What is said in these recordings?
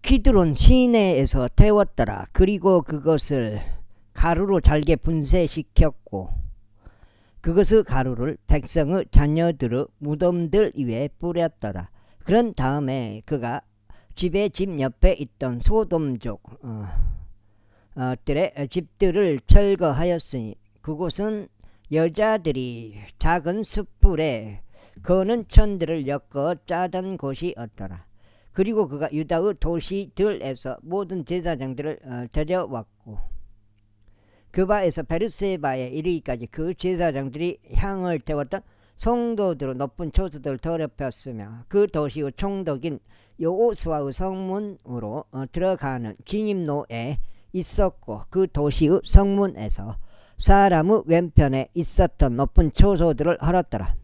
키드론 시내에서 태웠더라. 그리고 그것을 가루로 잘게 분쇄시켰고 그것의 가루를 백성의 자녀들의 무덤들 위에 뿌렸더라. 그런 다음에 그가 집의 집 옆에 있던 소돔족 들의 집들을 철거하였으니 그곳은 여자들이 작은 숯불에 거는 천들을 엮어 짜던 곳이었더라. 그리고 그가 유다의 도시들에서 모든 제사장들을 데려왔고 그바에서 베르세바에 이르기까지 그 제사장들이 향을 태웠던 성도들의 높은 초소들을 더럽혔으며 그 도시의 총독인 여호수아의 성문으로 들어가는 진입로에 있었고 그 도시의 성문에서 사람의 왼편에 있었던 높은 초소들을 헐었더라.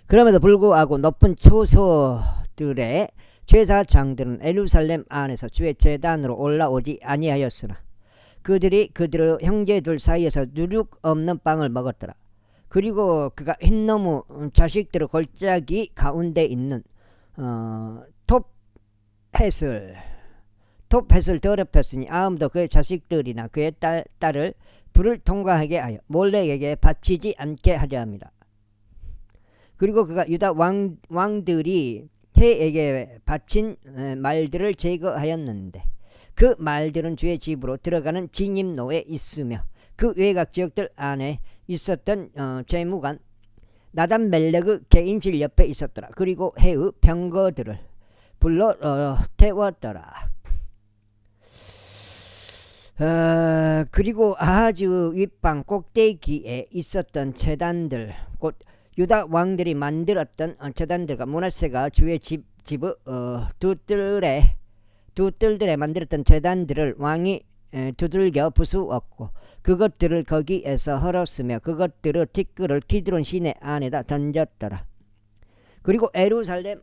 그럼에도 불구하고 높은 초소들의 제사장들은 예루살렘 안에서 주의 제단으로 올라오지 아니하였으나 그들이 그들의 형제들 사이에서 누룩 없는 빵을 먹었더라. 그리고 그가 흰나무 자식들의 골짜기 가운데 있는 톱햇을 더럽혔으니 아무도 그의 자식들이나 그의 딸을 불을 통과하게 하여 몰렉에게 바치지 않게 하려 합니다. 그리고 그가 유다 왕들이 해에게 바친 말들을 제거하였는데 그 말들은 주의 집으로 들어가는 진입로에 있으며 그 외곽 지역들 안에 있었던 재무관 나단멜렉의 개인실 옆에 있었더라. 그리고 해의 병거들을 불러 태웠더라. 그리고 아하즈의 윗방 꼭대기에 있었던 제단들 곧 유다 왕들이 만들었던 제단들과 므낫세가 주의 집의 두 뜰들에 만들었던 제단들을 왕이 두들겨 부수었고 그것들을 거기에서 헐었으며 그것들의 티끌을 키드론 시내 안에다 던졌더라. 그리고 예루살렘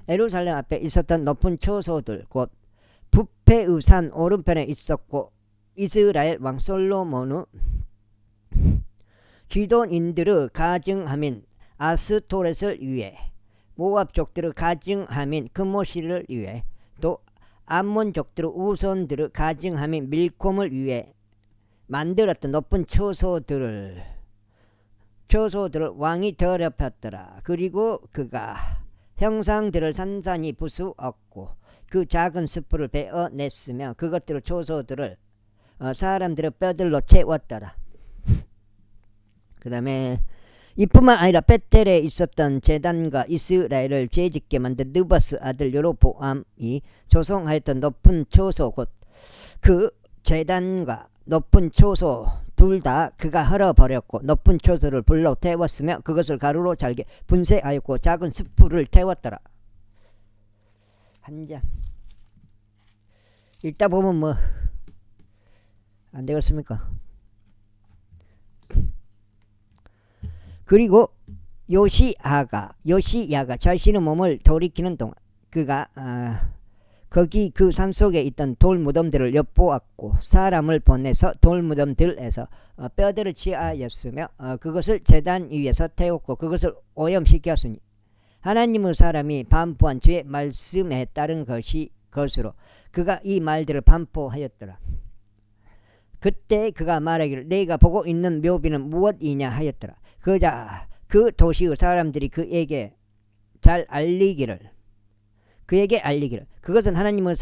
앞에 있었던 높은 초소들 곧 부페의 산 오른편에 있었고 이스라엘 왕 솔로몬의 기돈인들의 가증함인 아스토렛을 위해 모압족들의 가증함인 금모시를 위해 또 암몬족들의 우손들의 가증함인 밀콤을 위해 만들었던 높은 초소들을 왕이 더럽혔더라. 그리고 그가 형상들을 산산히 부수었고 그 작은 숯불을 베어냈으며 그것들의 초소들을 사람들의 뼈들로 채웠더라. 그 다음에 이뿐만 아니라 베텔에 있었던 제단과 이스라엘을 죄짓게 만든 느바스 아들 여로보암이 조성하였던 높은 초소 곧 그 제단과 높은 초소 둘 다 그가 헐어버렸고 높은 초소를 불로 태웠으며 그것을 가루로 잘게 분쇄하였고 작은 숯불을 태웠더라. 한 장 읽다 보면 뭐 안 되겠습니까? 그리고 요시야가 자신의 몸을 돌이키는 동안 그가 거기 그 산속에 있던 돌무덤들을 엿보았고 사람을 보내서 돌무덤들에서 뼈들을 취하였으며 그것을 제단 위에서 태웠고 그것을 오염시켰으니 하나님의 사람이 반포한 주의 말씀에 따른 것으로 그가 이 말들을 반포하였더라. 그때 그가 말하기를 내가 보고 있는 묘비는 무엇이냐 하였더라. 그러자 그 도시의 사람들이 그에게 알리기를 그것은 하나님의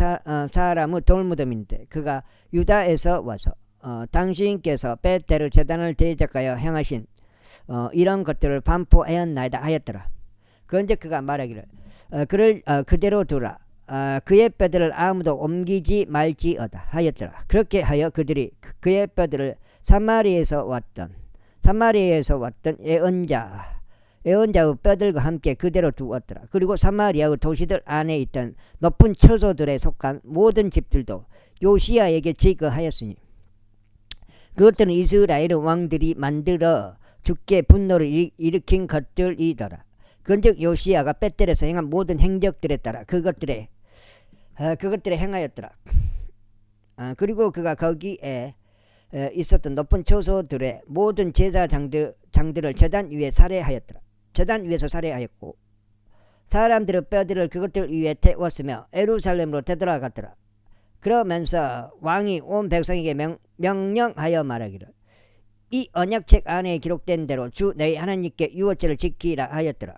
사람의 돌무덤인데 그가 유다에서 와서 당신께서 베텔의 제단을 대적하여 행하신 이런 것들을 반포하였나이다 하였더라. 그런데 그가 말하기를 그를 그대로 두라. 그의 뼈들을 아무도 옮기지 말지어다 하였더라. 그렇게 하여 그들이 그의 뼈들을 사마리아에서 왔던 예언자의 뼈들과 함께 그대로 두었더라. 그리고 사마리아의 도시들 안에 있던 높은 처소들에 속한 모든 집들도 요시야에게 제거하였으니 그것들은 이스라엘의 왕들이 만들어 주께 분노를 일으킨 것들이더라. 그런즉 요시야가 베텔에서 행한 모든 행적들에 따라 그것들에 행하였더라. 그리고 그가 거기에 있었던 높은 초소들의 모든 제사장들을 제단 위에 살해하였더라. 제단 위에서 살해하였고 사람들의 뼈들을 그것들 위에 태웠으며 예루살렘으로 되돌아갔더라. 그러면서 왕이 온 백성에게 명령하여 말하기를 이 언약책 안에 기록된 대로 주 너희 하나님께 유월절을 지키라 하였더라.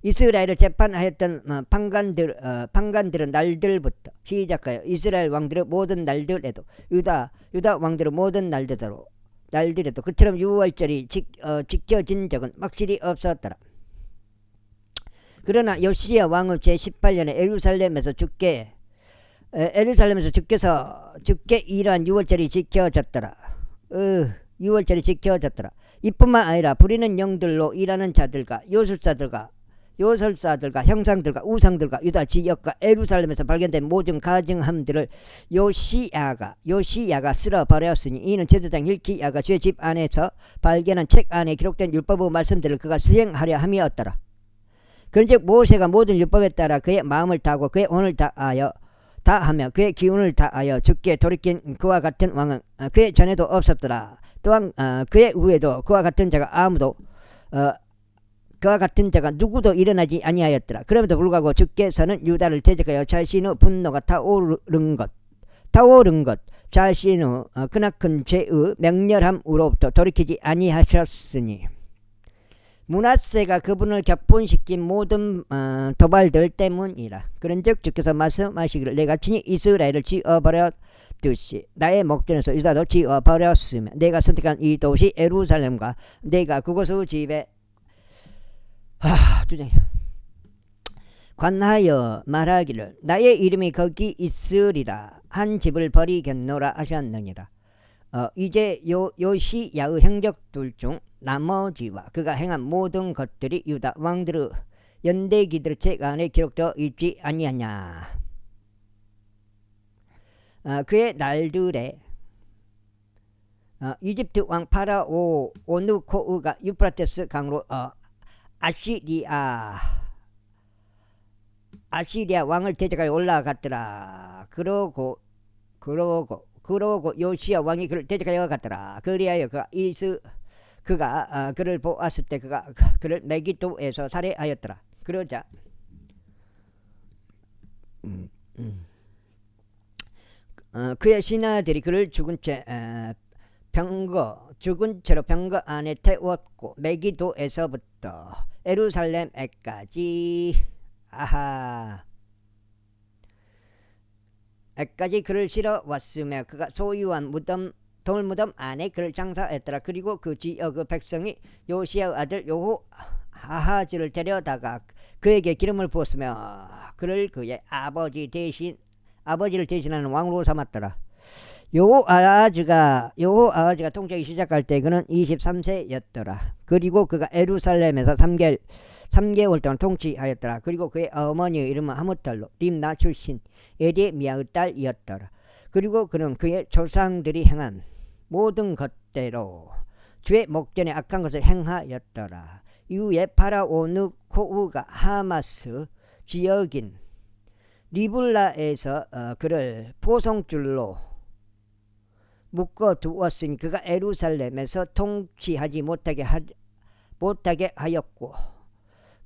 이스라엘을 재판하였던 판관들은 날들부터 시작하여 이스라엘 왕들의 모든 날들에도 유다 왕들의 모든 날들에도 그처럼 유월절이 지켜진 적은 확실히 없었더라. 그러나 요시야 왕의 제18년에 예루살렘에서 주께 이러한 유월절이 지켜졌더라. 유월절이 지켜졌더라. 이뿐만 아니라 부리는 영들로 일하는 자들과 요술사들과 형상들과 우상들과 유다 지역과 예루살렘에서 발견된 모든 가증함들을 요시야가 쓸어버렸으니 이는 제사장 hilki야가 죄 집 안에서 발견한 책 안에 기록된 율법의 말씀들을 그가 수행하려 함이었더라. 그런즉 모세가 모든 율법에 따라 그의 마음을 다하고 그의 혼을 다하며 그의 기운을 다하여 주께 돌이킨 그와 같은 왕은 그의 전에도 없었더라. 또한 그의 후에도 그와 같은 자가 누구도 일어나지 아니하였더라. 그럼에도 불구하고 주께서는 유다를 대적하여 자신의 분노가 타오른 것 자신의 크나큰 죄의 맹렬함으로부터 돌이키지 아니하셨으니 므낫세가 그분을 격분시킨 모든 도발들 때문이라. 그런즉 주께서 말씀하시기를 내가 친히 이스라엘을 지어버렸듯이 나의 목전에서 유다도 지어버렸으며 내가 선택한 이 도시 예루살렘과 내가 그곳의 집에 관하여 말하기를 나의 이름이 거기 있으리라. 한 집을 버리겠노라 하셨느니라. 이제 요시야의 행적들 중 나머지와 그가 행한 모든 것들이 유다 왕들의 연대기들 책 안에 기록되어 있지 아니하냐. 그의 날들에 이집트 왕 파라오 오누코우가 유프라테스 강으로 아시리아 왕을 대적하여 올라갔더라. 그러고 요시야 왕이 그를 대적하여 갔더라. 그리하여 그가 그를 보았을 때 그가 그를 메기도에서 살해하였더라. 그러자 그의 신하들이 그를 죽은 채로 병거 안에 태웠고 메기도에서부터 예루살렘에까지 그를 실어 왔으며 그가 소유한 돌무덤 안에 그를 장사했더라. 그리고 그 지역의 백성이 요시야의 아들 여호아하즈를 데려다가 그에게 기름을 부었으며 그를 그의 아버지를 대신하는 왕으로 삼았더라. 여호아하즈가 통치하기 시작할 때 그는 23세였더라. 그리고 그가 예루살렘에서 3개월 동안 통치하였더라. 그리고 그의 어머니의 이름은 하무탈로 림나 출신 에레미야의 딸이었더라. 그리고 그는 그의 조상들이 행한 모든 것대로 주의 목전에 악한 것을 행하였더라. 이후에 파라오누코우가 하마스 지역인 리블라에서 그를 포성줄로 묶어두었으니 그가 예루살렘에서 통치하지 못하게 하였고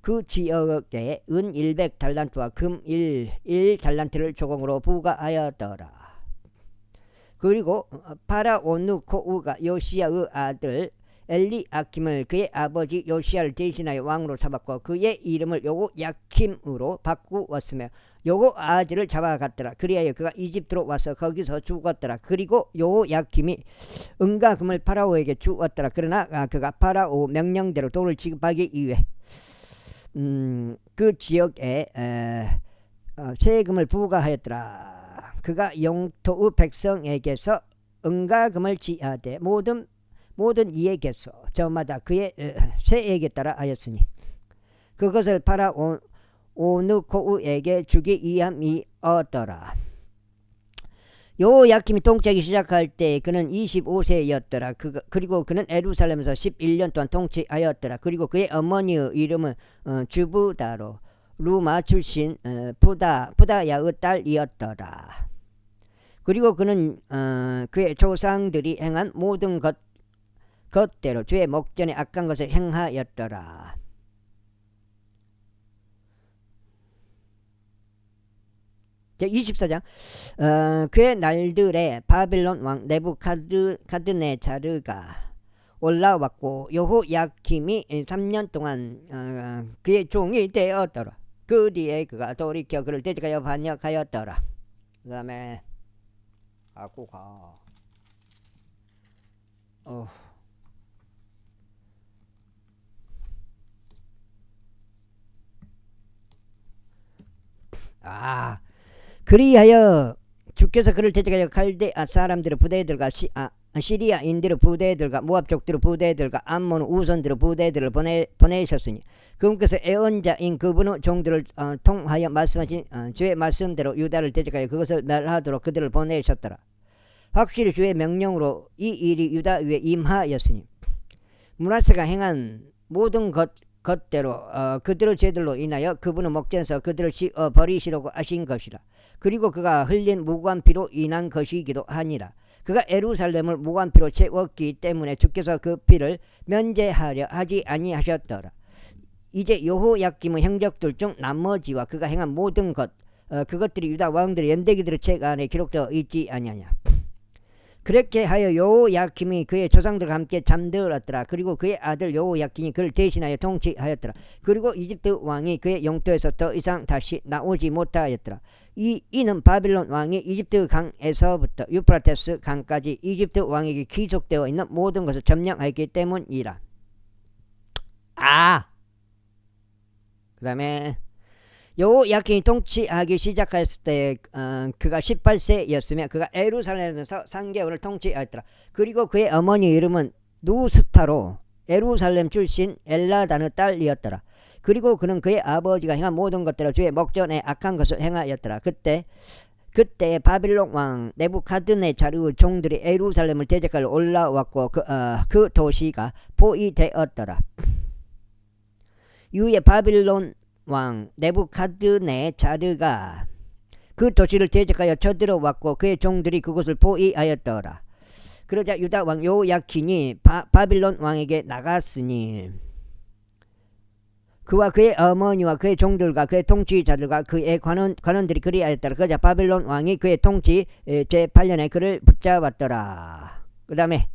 그 지역에 은 100달란트와 금 1달란트를 조공으로 부과하였더라. 그리고 파라오누코우가 요시야의 아들 엘리아킴을 그의 아버지 요시야를 대신하여 왕으로 삼았고 그의 이름을 여호야킴으로 바꾸었으며 여호아하즈를 잡아갔더라. 그리하여 그가 이집트로 와서 거기서 죽었더라. 그리고 여호야킴이 은과 금을 파라오에게 주었더라. 그러나 그가 파라오 명령대로 돈을 지급하기 위해 그 지역에 세금을 부과하였더라. 그가 영토의 백성에게서 은과 금을 지하되 모든 이에게서 저마다 그의 세에게 따라 하였으니 그것을 파라오누코우에게 주기 위함이었더라. 여호야킴이 통치하기 시작할 때 그는 25세였더라. 그리고 그는 예루살렘에서 11년 동안 통치하였더라. 그리고 그의 어머니의 이름은 주부다로 루마 출신 푸다야의 딸이었더라. 그리고 그는 그의 조상들이 행한 모든 것대로 주의 목전에 악한 것을 행하였더라. 제24장 그의 날들에 바빌론 왕 네부카드네자르가 올라왔고 여호야킴이 3년 동안 그의 종이 되었더라. 그 뒤에 그가 돌이켜 그를 대적하여 반역하였더라. 그 다음에 아고가 그리하여 주께서 그를 대적하여 갈대 사람들의 부대들과 시리아인들의 부대들과 모압족들의 부대들과 암몬 우선들의 부대들을 보내셨으니 그분께서 애언자인 그분의 종들을 통하여 말씀하신 주의 말씀대로 유다를 대적하여 그것을 멸하도록 그들을 보내셨더라. 확실히 주의 명령으로 이 일이 유다 위에 임하였으니 므낫세가 행한 모든 것대로 그들의 죄들로 인하여 그분의 목전에서 그들을 버리시려고 하신 것이라. 그리고 그가 흘린 무고한 피로 인한 것이기도 하니라. 그가 예루살렘을 무고한 피로 채웠기 때문에 주께서 그 피를 면제하려 하지 아니하셨더라. 이제 여호야김의 행적들 중 나머지와 그가 행한 모든 그것들이 유다 왕들의 연대기들의 책 안에 기록되어 있지 아니하냐. 그렇게 하여 여호야김이 그의 조상들과 함께 잠들었더라. 그리고 그의 아들 여호야김이 그를 대신하여 통치하였더라. 그리고 이집트 왕이 그의 영토에서 더 이상 다시 나오지 못하였더라. 이는 바빌론 왕이 이집트 강에서부터 유프라테스 강까지 이집트 왕에게 귀속되어 있는 모든 것을 점령하였기 때문이라. 그 다음에 여호야김이 통치하기 시작했을 때 그가 18세였으며 그가 예루살렘에서 3개월을 통치하였더라. 그리고 그의 어머니 이름은 누스타로 예루살렘 출신 엘라단의 딸이었더라. 그리고 그는 그의 아버지가 행한 모든 것대로 주의 목전에 악한 것을 행하였더라. 그때 바빌론 왕 네부카드네자르의 종들이 예루살렘을 대적하러 올라왔고 그 도시가 포위되었더라. 이후에 바빌론 왕 네부카드네자르가 그 도시를 대적하여 쳐들어왔고 그의 종들이 그곳을 포위하였더라. 그러자 유다 왕 여호야킨이 바빌론 왕에게 나갔으니 그와 그의 어머니와 그의 종들과 그의 통치자들과 그의 관원들이 그리하였더라. 그러자 바빌론 왕이 그의 통치 제8년에 그를 붙잡았더라. 그 다음에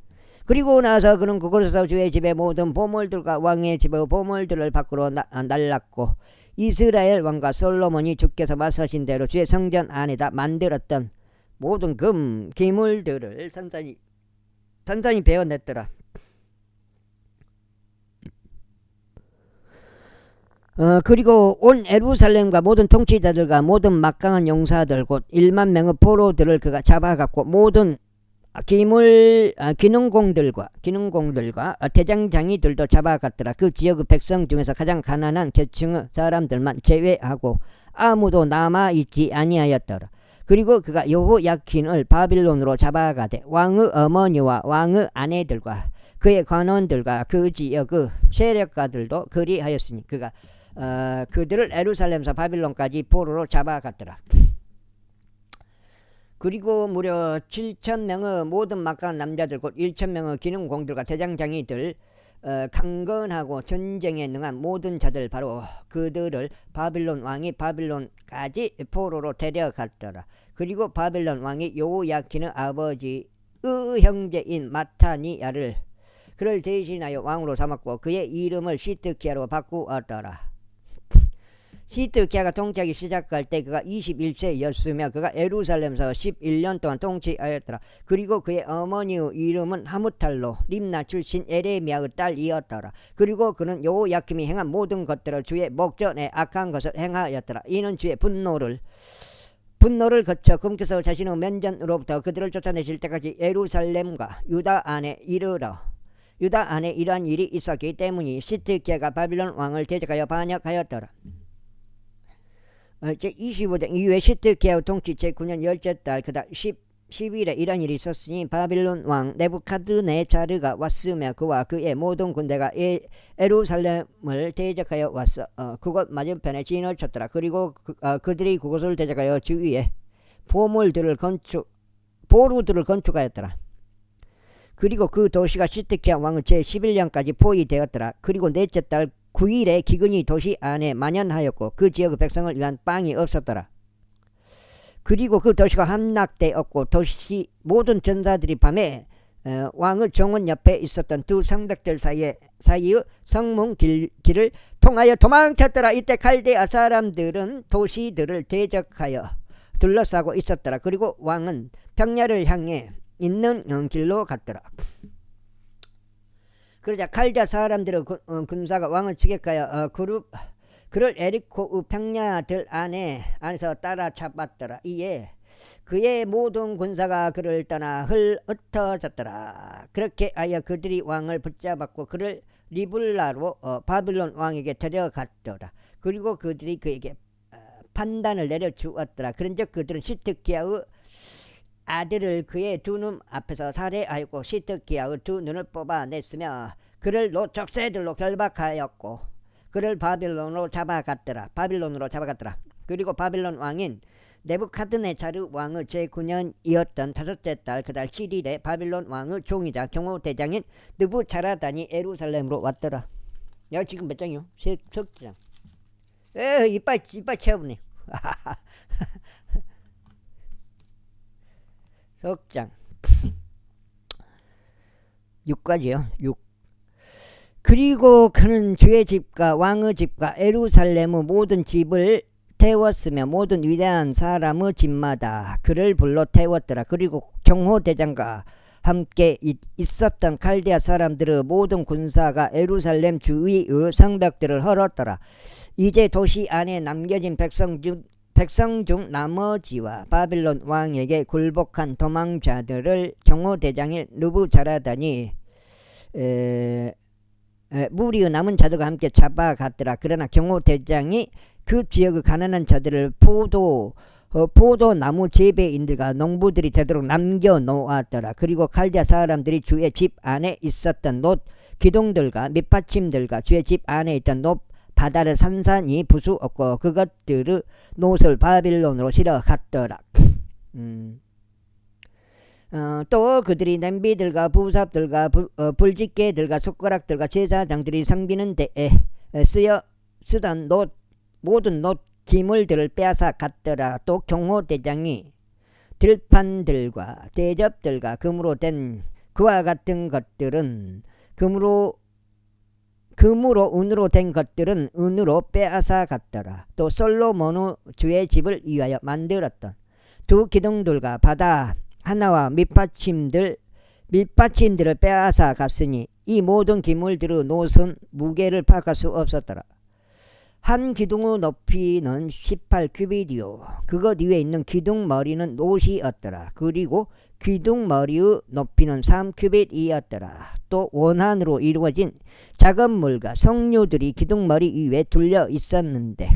그리고 나서 그는 그곳에서 주의 집의 모든 보물들과 왕의 집의 보물들을 밖으로 날랐고 이스라엘 왕과 솔로몬이 주께서 말씀하신 대로 주의 성전 안에다 만들었던 모든 금 기물들을 산산히 베어냈더라. 그리고 온 예루살렘과 모든 통치자들과 모든 막강한 용사들 곧 1만 명의 포로들을 그가 잡아갔고 모든 기능공들과 대장장이들도 잡아갔더라. 그 지역의 백성 중에서 가장 가난한 계층의 사람들만 제외하고 아무도 남아있지 아니하였더라. 그리고 그가 여호야킨을 바빌론으로 잡아가되 왕의 어머니와 왕의 아내들과 그의 관원들과 그 지역의 세력가들도 그리하였으니 그가 그들을 예루살렘에서 바빌론까지 포로로 잡아갔더라. 그리고 무려 7,000명의 모든 막강한 남자들 곧 1,000명의 기능공들과 대장장이들 강건하고 전쟁에 능한 모든 자들 바로 그들을 바빌론 왕이 바빌론까지 포로로 데려갔더라. 그리고 바빌론 왕이 여호야킨의 아버지의 형제인 마타니야를 그를 대신하여 왕으로 삼았고 그의 이름을 시드키야로 바꾸었더라. 시드키야가 통치하기 시작할 때 그가 21세였으며 그가 예루살렘에서 11년 동안 통치하였더라. 그리고 그의 어머니의 이름은 하무탈로 림나 출신 에레미야의 딸이었더라. 그리고 그는 여호야김이 행한 모든 것들을 주의 목전에 악한 것을 행하였더라. 이는 주의 분노를 거쳐 그분께서 자신의 면전으로부터 그들을 쫓아내실 때까지 예루살렘과 유다 안에 이러한 일이 있었기 때문이 시드키야가 바빌론 왕을 대적하여 반역하였더라. 제25장 이후에 시드키야 통치 제9년 10째 달 그달 10일에 이런 일이 있었으니 바빌론 왕 네부카드네자르가 왔으며 그와 그의 모든 군대가 예루살렘을 대적하여 왔어. 그곳 맞은편에 진을 쳤더라. 그리고 그들이 그곳을 대적하여 주위에 보루들을 건축하였더라. 그리고 그 도시가 시드키야 왕의 제11년까지 포위되었더라. 그리고 넷째 달 9일에 기근이 도시 안에 만연하였고 그 지역의 백성을 위한 빵이 없었더라. 그리고 그 도시가 함락되었고 도시 모든 전사들이 밤에 왕의 정원 옆에 있었던 두 성벽들 사이의 성문 길을 통하여 도망쳤더라. 이때 갈대아 사람들은 도시들을 대적하여 둘러싸고 있었더라. 그리고 왕은 평야를 향해 있는 길로 갔더라. 그러자 칼디아 사람들의 군사가 왕을 추격하여 그를 에리코 평야들 안에서 따라잡았더라. 이에 그의 모든 군사가 그를 떠나 흩어졌더라. 그렇게 하여 그들이 왕을 붙잡았고 그를 리블라로 바빌론 왕에게 데려갔더라. 그리고 그들이 그에게 판단을 내려주었더라. 그런즉 그들은 시드기야의 아들을 그의 두 눈 앞에서 살해하였고 시드기야의 두 눈을 뽑아냈으며 그를 족쇄들로 결박하였고 그를 바빌론으로 잡아갔더라. 그리고 바빌론 왕인 네부카드네자르 왕의 제9년이었던 다섯째 달 그달 7일에 바빌론 왕의 종이자 경호대장인 느부자라단이 예루살렘으로 왔더라. 야 지금 몇 장이요? 석장. 이빨 채우네. 석장 6까지요. 6. 그리고 그는 주의 집과 왕의 집과 예루살렘의 모든 집을 태웠으며 모든 위대한 사람의 집마다 그를 불러 태웠더라. 그리고 경호대장과 함께 있었던 칼디아 사람들의 모든 군사가 예루살렘 주위의 성벽들을 헐었더라. 이제 도시 안에 남겨진 백성 중 나머지와 바빌론 왕에게 굴복한 도망자들을 경호대장인 느부자라단이 무리의 남은 자들과 함께 잡아갔더라. 그러나 경호대장이 그 지역의 가난한 자들을 포도나무 재배인들과 농부들이 되도록 남겨놓았더라. 그리고 칼디아 사람들이 주의 집 안에 있었던 놋 기둥들과 밑받침들과 주의 집 안에 있던 놋 바다를 산산이 부수었고 그것들의 놋을 바빌론으로 실어갔더라. 또 그들이 냄비들과 부삽들과 불집게들과 숟가락들과 제사장들이 상비는 데에 쓰던 모든 놋 기물들을 빼앗아 갔더라. 또 경호대장이 들판들과 대접들과 금으로 된 그와 같은 것들은 금으로 은으로 된 것들은 은으로 빼앗아 갔더라. 또 솔로몬의 주의 집을 위하여 만들었던 두 기둥들과 바다 하나와 밑받침들을 빼앗아 갔으니 이 모든 기물들의 놋은 무게를 파악할 수 없었더라. 한 기둥의 높이는 18규빗이요 그것 위에 있는 기둥 머리는 놋이었더라. 그리고 기둥 머리의 높이는 3규빗이었더라. 또 원한으로 이루어진 작은 물과 석류들이 기둥 머리 위에 둘려 있었는데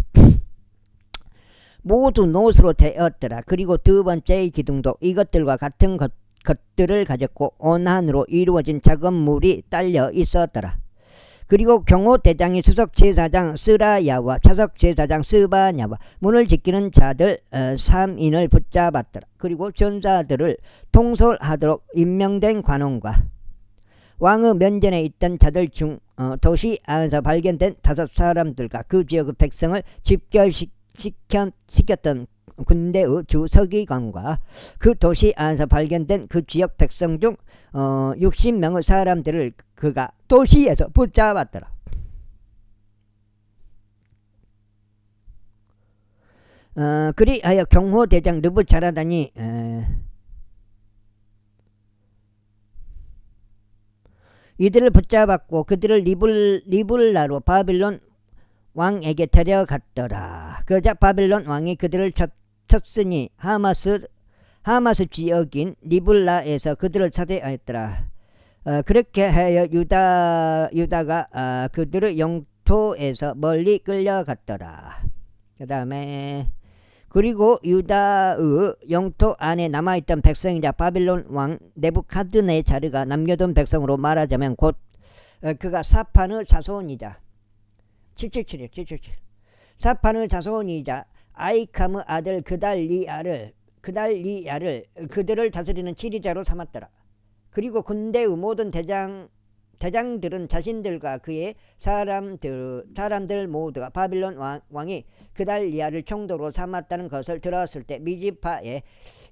모두 놋으로 되었더라. 그리고 두 번째 기둥도 이것들과 같은 것들을 가졌고 원한으로 이루어진 작은 물이 딸려 있었더라. 그리고 경호대장이 수석제사장 스라야와 차석제사장 스바냐와 문을 지키는 자들 3인을 붙잡았더라. 그리고 전사들을 통솔하도록 임명된 관원과 왕의 면전에 있던 자들 중 도시 안에서 발견된 5사람들과 그 지역의 백성을 집결시켰던 군대의 주 서기관과 그 도시 안에서 발견된 그 지역 백성 중 60명의 사람들을 그가 도시에서 붙잡았더라. 그리하여 경호대장 느부자라단이 이들을 붙잡았고 그들을 리블라로 바빌론 왕에게 데려갔더라. 그러자 바빌론 왕이 그들을 쳤으니 하마스 지역인 리블라에서 그들을 차지하였더라. 그렇게 하여 유다가 그들의 영토에서 멀리 끌려갔더라. 그 다음에 그리고 유다의 영토 안에 남아있던 백성이자 바빌론 왕 네부카드네자르가 남겨둔 백성으로 말하자면 곧 그가 사판의 자손이자 777이요 777 사판의 자손이자 아이캄의 아들 그달리야를 그들을 다스리는 지리자로 삼았더라. 그리고 군대의 모든 대장 대장들은 자신들과 그의 사람들 모두가 바빌론 왕이 그달리아를 총독으로 삼았다는 것을 들었을 때 미지파에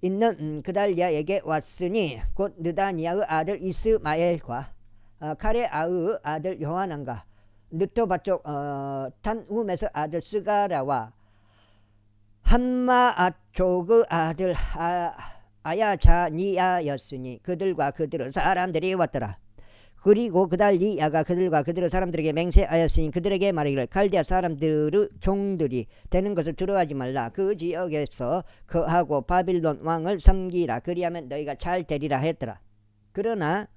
있는 그달리아에게 왔으니 곧 느다니아의 아들 이스마엘과 카레아의 아들 요하난과 느토바쪽 탄움에서 아들 스가라와 한마아족의 아들 아야자니아였으니 그들과 그들의 사람들이 왔더라. 그리고 그달리아가 그들과 그들의 사람들에게 맹세하였으니 그들에게 말하기를 갈대아 사람들의 종들이 되는 것을 두려워하지 말라. 그 지역에서 거하고 바빌론 왕을 섬기라. 그리하면 너희가 잘 되리라 했더라. 그러나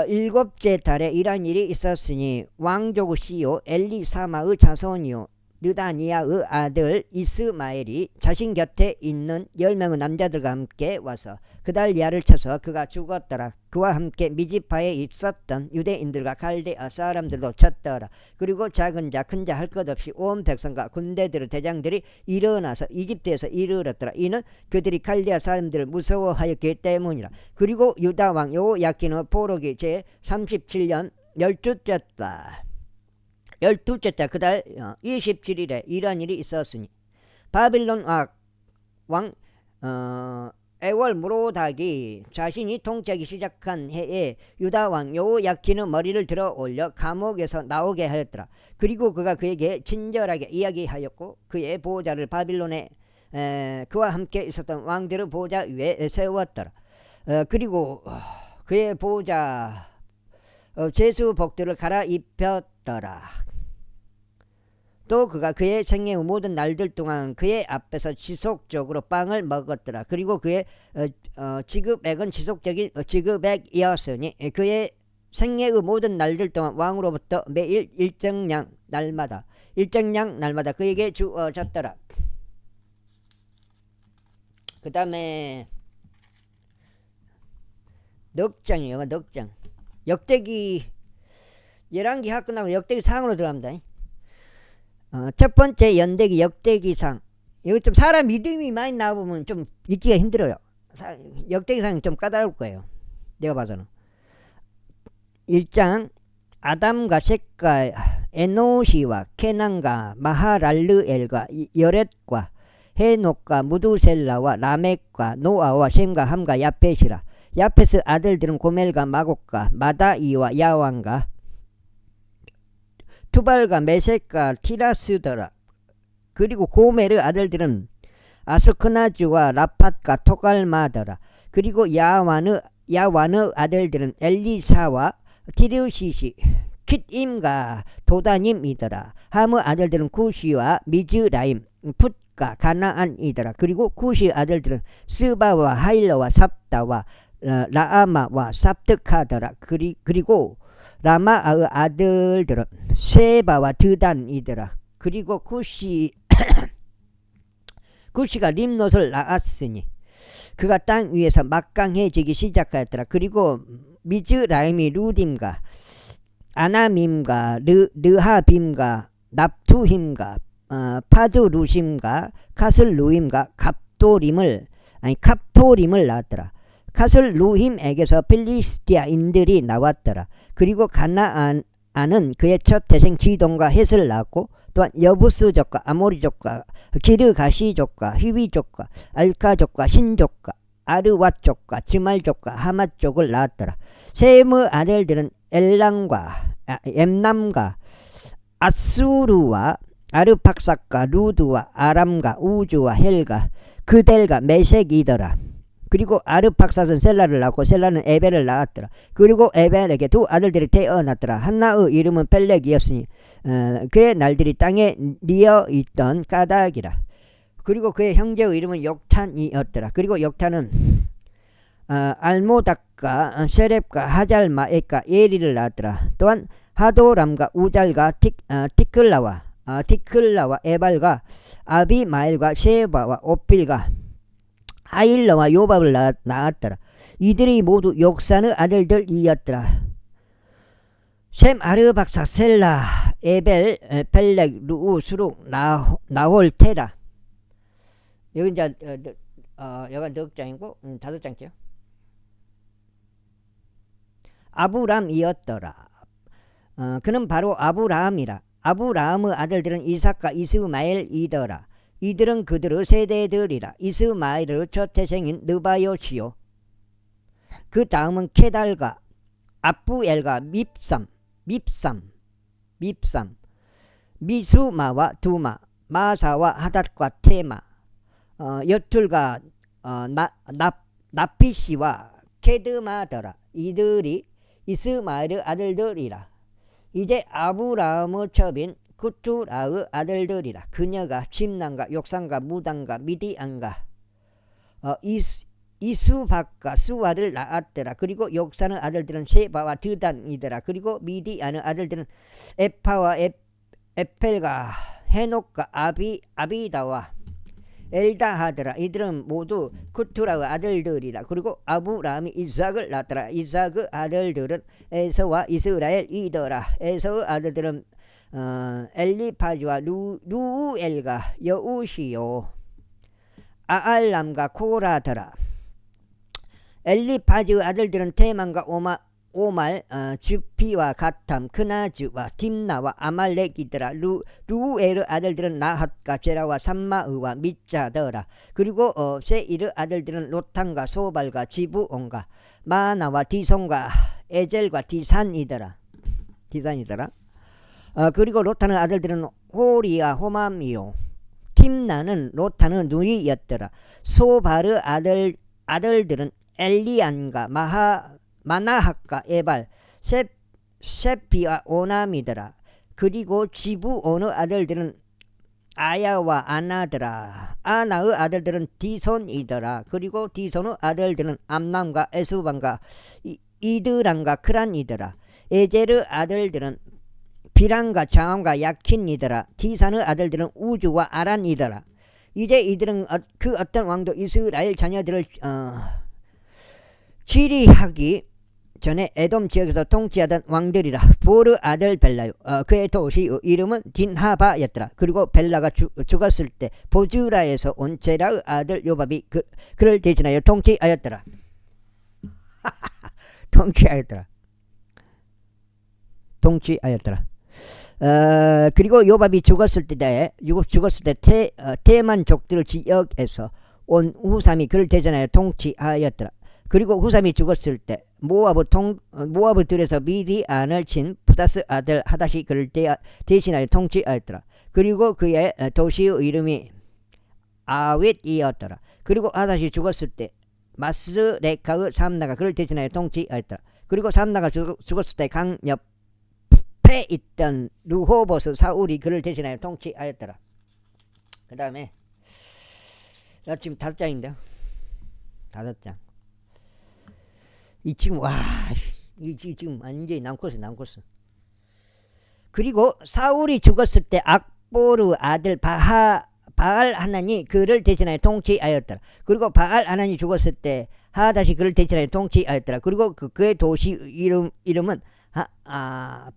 일곱째 달에 이러한 일이 있었으니 왕족의 씨요 엘리사마의 자손이요 느다니아의 아들 이스마엘이 자신 곁에 있는 10명의 남자들과 함께 와서 그달리아를 쳐서 그가 죽었더라. 그와 함께 미지파에 있었던 유대인들과 갈대아 사람들도 쳤더라. 그리고 작은 자 큰 자 할 것 없이 온 백성과 군대들의 대장들이 일어나서 이집트에서 이르렀더라. 이는 그들이 갈대아 사람들을 무서워하였기 때문이라. 그리고 유다 왕 여호야긴의 포로기 제 37년 12째 달 그달 27일에 이러한 일이 있었으니 바빌론 왕 에월 무로닥이 자신이 통치하기 시작한 해에 유다 왕 여호야킨의 머리를 들어 올려 감옥에서 나오게 하였더라. 그리고 그가 그에게 친절하게 이야기하였고 그의 보호자를 바빌론에 그와 함께 있었던 왕들의 보호자 위에 세웠더라. 그리고 그의 보호자 제수복들을 갈아입혔더라. 또 그가 그의 생애의 모든 날들 동안 그의 앞에서 지속적으로 빵을 먹었더라. 그리고 그의 지급액은 지속적인 지급액이었으니 그의 생애의 모든 날들 동안 왕으로부터 매일 일정량 날마다 그에게 주어졌더라. 그 다음에 넉장이에요. 넉장. 역대기 열왕기 학 끝나고 역대기 상으로 들어갑니다. 첫 번째 연대기 역대기상. 이거 좀 사람 믿음이 많이 나오면 좀 읽기가 힘들어요. 역대기상이 좀 까다로울 거예요. 내가 봐서는. 1장 아담과 셋과 에노시와 케난과 마하랄르엘과 여렛과 헤녹과 무두셀라와 라멕과 노아와 셈과 함과 야펫이라. 야펫의 아들들은 고멜과 마곡과 마다이와 야완과 투발과 메섹과 티라스더라. 그리고 고멜의 아들들은 아스크나즈와 라팟과 토갈마더라. 그리고 야완의 아들들은 엘리사와 티르시시 킷임과 도다님이더라. 함의 아들들은 쿠시와 미즈라임 풋과 가나안이더라. 그리고 쿠시의 아들들은 스바와 하일러와 삽다와 라아마와 삽득하더라. 그리고 라마의 아들들은 세바와 드단이더라. 그리고 구시가 림롯을 낳았으니 그가 땅 위에서 막강해지기 시작하였더라. 그리고 미즈라임이 루딤과 아나밈과 르하빔과 납투힘과 파두루심과 카슬루임과 갑토림을 낳았더라. 카슬루힘에게서 필리스티아인들이 나왔더라. 그리고 가나안은 그의 첫 태생 지돈과 헷을 낳았고 또한 여부스족과 아모리족과 기르가시족과 휘위족과 알카족과 신족과 아르왓족과 즈말족과 하맛족을 낳았더라. 셈의 아들들은 엠남과 아수르와 아르팍삭과 루드와 아람과 우주와 헬과 그델과 메색이더라. 그리고 아르팍삭은 셀라를 낳고 셀라는 에벨을 낳았더라. 그리고 에벨에게 두 아들들이 태어났더라. 한나의 이름은 펠렉이었으니 그의 날들이 땅에 뉘어있던 까닭이라. 그리고 그의 형제의 이름은 욕탄이었더라. 그리고 욕탄은 알모닥과 세렙과 하잘마액과 예리를 낳았더라. 또한 하도람과 우잘과 티클라와 에발과 아비마엘과 셰바와 오필과 하일러와 요밥을 낳았더라. 이들이 모두 욕산의 아들들이었더라. 셈, 아르박사, 셀라, 에벨, 펠렉, 루우, 수룩, 나홀, 테라. 여기 이제 여기가 넉 장이고 5장이죠. 아브람이었더라. 그는 바로 아브라함이라. 아브라함의 아들들은 이삭과 이스마엘이더라. 이들은 그들의 세대들이라. 이스마엘의 첫 태생인 느바요시요. 그 다음은 케달과 아프엘과 밉삼, 미수마와 두마, 마사와 하닷과 테마, 여툴과 나피시와 케드마더라. 이들이 이스마엘의 아들들이라. 이제 아브라함의 첩인 구투라의 아들들이라. 그녀가 침남과 욕상과 무당과 미디안과 이수박과 수아를 낳았더라. 그리고 욕사의 아들들은 세바와 드단이더라. 그리고 미디안의 아들들은 에파와 에펠과 헤녹과 아비다와 엘다하더라. 이들은 모두 구투라의 아들들이라. 그리고 아브라함이 이삭을 낳았더라. 이삭의 아들들은 에서와 이스라엘이더라. 에서의 아들들은 엘리파즈와 루엘과 여우시요 아알람과 코라더라. 엘리파즈의 아들들은 테만과 오말, 즈피와 가탐, 크나즈와 딥나와 아말렉이더라. 루엘의 아들들은 나핫과 제라와 삼마의와 미자더라. 그리고 세일의 아들들은 로탄과 소발과 지부온과 마나와 디손과 에젤과 디산이더라. 그리고 로탄의 아들들은 호리와 호맘이요. 딥나는 로탄의 누이였더라. 소발의 아들들은 엘리안과 마나핫과 에발, 세피와 오남이더라. 그리고 지부온의 아들들은 아야와 아나더라. 아나의 아들들은 디손이더라. 그리고 디손의 아들들은 암남과 에스반과 이드랑과 크란이더라. 에젤의 아들들은 비랑과 장암과 야킨이더라. 디산의 아들들은 우주와 아란이더라. 이제 이들은 그 어떤 왕도 이스라엘 자녀들을 치리하기 전에 에돔 지역에서 통치하던 왕들이라. 보르 아들 벨라요. 그의 도시의 이름은 딘하바였더라. 그리고 벨라가 죽었을 때 보즈라에서 온 제라의 아들 요밥이 그를 대신하여 통치하였더라. 통치하였더라. 그리고 요밥이 죽었을 때 테만 족들 지역에서 온 후삼이 그를 대전하여 통치하였더라. 그리고 후삼이 죽었을 때 모아브 들에서 미디안을 친 부다스 아들 하닷이 그를 대신하여 통치하였더라. 그리고 그의 도시의 이름이 아윗이었더라. 그리고 하닷이 죽었을 때 마스레카의 삼나가 그를 대신하여 통치하였더라. 그리고 삼나가 죽었을 때 강 옆에 있던 르호보스 사울이 그를 대신하여 통치하였더라. 그 다음에 지금 5장인데요. 5장. 이 지금 지금 완전히 남코스. 그리고 사울이 죽었을 때 악보르 아들 바알 하나니 그를 대신하여 통치하였더라. 그리고 바알 하나니 죽었을 때 하닷이 그를 대신하여 통치하였더라. 그리고 그의 도시 이름은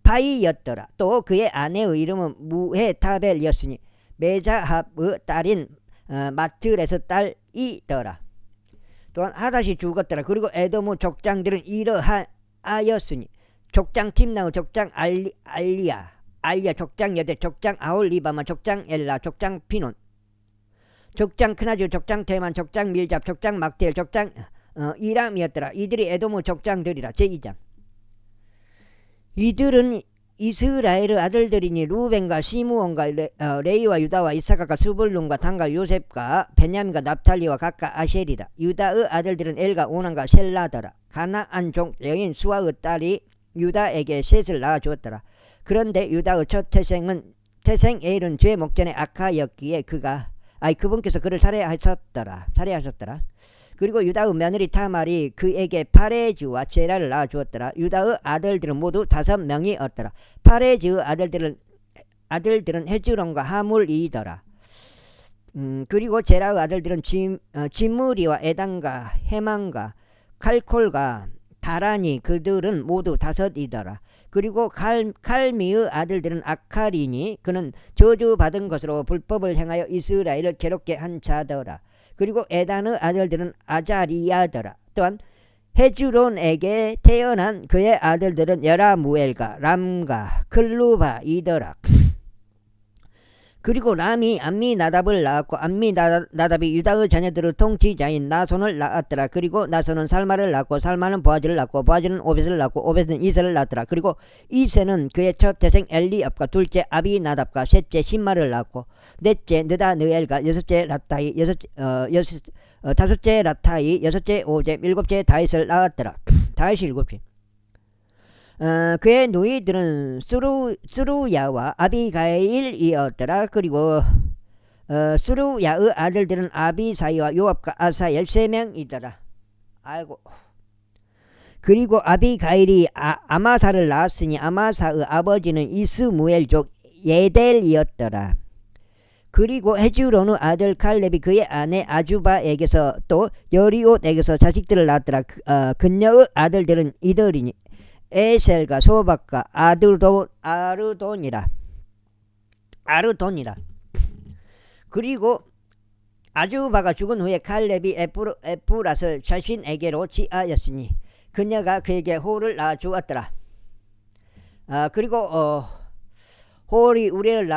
파이였더라. 또 그의 아내의 이름은 무헤타벨이었으니 메자합의 딸인 마틀에서 딸이더라. 또한 하닷이 죽었더라. 그리고 에돔의 족장들은 이러하였으니 족장 팀나의 족장 알리야 족장 여대 족장 아홀리바마 족장 엘라 족장 피논 족장 크나즈 족장 테만 족장 밀잡 족장 막델 족장 이람이었더라. 이들이 에돔의 족장들이라. 제2장. 이들은 이스라엘의 아들들이니 루벤과 시므온과 레이와 유다와 이사카과 스불룬과 단과 요셉과 베냐민과 납탈리와 각과 아셀이다. 유다의 아들들은 엘과 오난과 셀라더라. 가나안 종 여인 수아의 딸이 유다에게 셋을 낳아주었더라. 그런데 유다의 첫 태생 에일은 죄 목전에 악하였기에 그분께서 그를 살해하셨더라. 그리고 유다의 며느리 타말이 그에게 파레즈와 제라를 낳아주었더라. 유다의 아들들은 모두 5명이었더라. 파레즈의 아들들은 헤즈론과 하물이더라. 그리고 제라의 아들들은 지므리와 에단과 헤만과 칼콜과 다라니 그들은 모두 5이더라. 그리고 칼미의 아들들은 아카리니 그는 저주받은 것으로 불법을 행하여 이스라엘을 괴롭게 한 자더라. 그리고 에단의 아들들은 아자리야더라. 또한 헤즈론에게 태어난 그의 아들들은 여라무엘과 람과 클루바이더라. 그리고 람이 암미나답을 낳았고 암미나답이 유다의 자녀들의 통치자인 나손을 낳았더라. 그리고 나손은 살마를 낳고 살마는 보아즈를 낳고 보아즈는 오벳을 낳고 오벳은 이세를 낳았더라. 그리고 이세는 그의 첫 태생 엘리압과 둘째 아비나답과 셋째 신마를 낳고 넷째 느다느엘과 여섯째 라타이 다섯째 라타이 여섯째 오젬 일곱째 다윗을 낳았더라. 다윗이 일곱째. 그의 누이들은 스루야와 아비가일이었더라. 그리고 스루야의 아들들은 아비사이와 요압과 아사엘 3명이더라. 아이고. 그리고 아비가일이 아마사를 낳았으니 아마사의 아버지는 이스무엘족 예델이었더라. 그리고 헤즈론의 아들 칼렙이 그의 아내 아주바에게서 또 여리옷에게서 자식들을 낳았더라. 그녀의 아들들은 이들이니 에셀과 소박과 아르돈이라. 그리고 아주바가 죽은 후에 칼렙이 에프랏을 자신에게로 취하였으니 그녀가 그에게 홀을 낳아 주었더라. 그리고 홀이 우리를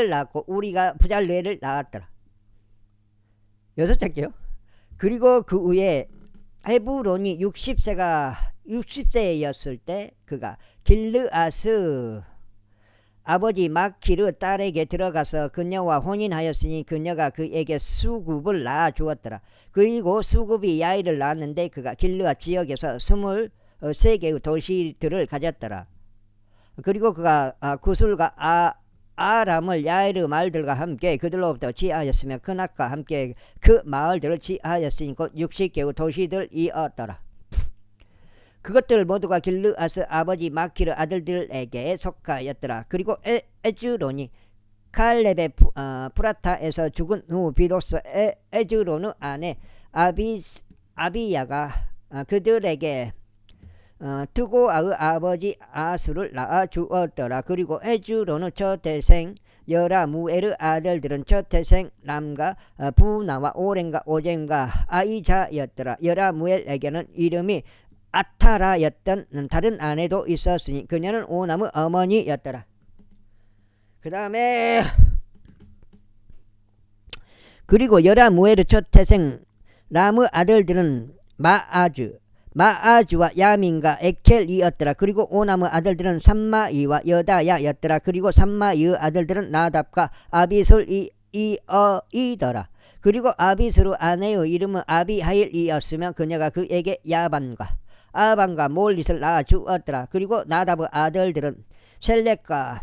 낳고 우리가 부잘레를 낳았더라. 6째요. 그리고 그 후에 헤브론이 60세였을 때 그가 길르아스 아버지 마키르 딸에게 들어가서 그녀와 혼인하였으니 그녀가 그에게 수굽을 낳아 주었더라. 그리고 수굽이 야일을 낳았는데 그가 길르아 지역에서 23개의 도시들을 가졌더라. 그리고 그가 구술과 아람을 야이르 말들과 함께 그들로부터 취하였으며 그낫과 함께 그 마을들을 취하였으니 곧 60개의 도시들이었더라. 그것들 모두가 길르아스 아버지 마키르 아들들에게 속하였더라. 그리고 에즈론이 칼렙의 프라타에서 죽은 후 비로소 에즈론의 아내 아비야가 그들에게 드고아의 아버지 아수를 낳아 주었더라. 그리고 에즈론의 첫 태생 여라무엘의 아들들은 첫 태생 람과 부나와 오렌과 오젬과 아이자였더라. 여라무엘에게는 이름이 아타라였던 다른 아내도 있었으니 그녀는 오남의 어머니였더라. 그 다음에 그리고 여라무엘의 첫 태생 람의 아들들은 마아즈와 야민과 에켈이었더라. 그리고 오남의 아들들은 삼마이와 여다야였더라. 그리고 삼마이의 아들들은 나답과 아비솔이더라. 그리고 아비스루 아내의 이름은 아비하일이었으며 그녀가 그에게 야반과 아반과 몰릿을 낳아 주었더라. 그리고 나답의 아들들은 셀렛과